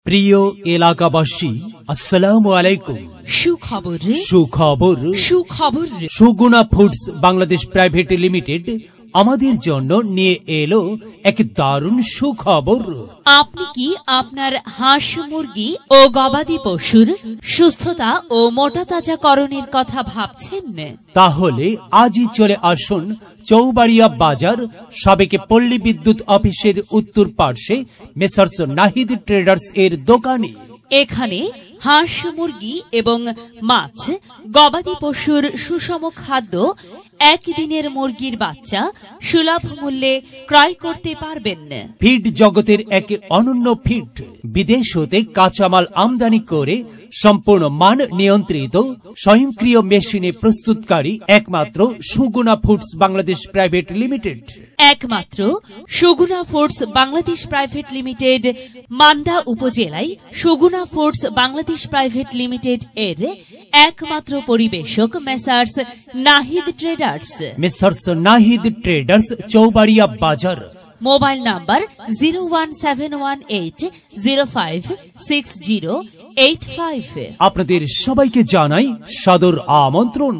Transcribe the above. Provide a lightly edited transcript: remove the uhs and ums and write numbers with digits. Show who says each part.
Speaker 1: প্রিয় এলাকাবাসী, আসসালামু আলাইকুম।
Speaker 2: সুখবর
Speaker 1: সুখবর
Speaker 2: সুখবর
Speaker 1: Suguna foods Bangladesh private limited আমাদের জন্য নিয়ে এলো এক দারুণ সুখবর।
Speaker 2: আপনি কি আপনার হাঁস মুরগি ও গবাদি পশুর সুস্থতা ও মোটা তাজাকরণের কথা ভাবছেন?
Speaker 1: তাহলে আজই চলে আসুন চৌবাড়িয়া বাজার সাবেক পল্লী বিদ্যুৎ অফিসের উত্তর পার্শ্বে মেসার্স নাহিদ ট্রেডার্স এর দোকানে।
Speaker 2: এখানে হাঁস মুরগি এবং মাছ গবাদি পশুর সুষম খাদ্য, একদিনের মুরগির বাচ্চা সুলভ মূল্যে ক্রয় করতে পারবেন।
Speaker 1: ফিড জগতের এক অনন্য ফিড বিদেশ হতে কাঁচামাল আমদানি করে সম্পূর্ণ মান নিয়ন্ত্রিত স্বয়ংক্রিয় মেশিনে প্রস্তুতকারী একমাত্র Suguna foods Bangladesh private limited.
Speaker 2: একমাত্র Suguna foods Bangladesh private limited Manda উপজেলায় Suguna foods Bangladesh private limited এর একমাত্র পরিবেশক messrs Nahid traders.
Speaker 1: Messrs Nahid traders, Chaubaria বাজার।
Speaker 2: Mobile number 01718056085।
Speaker 1: আপনাদের সবাইকে জানাই সাদর আমন্ত্রণ।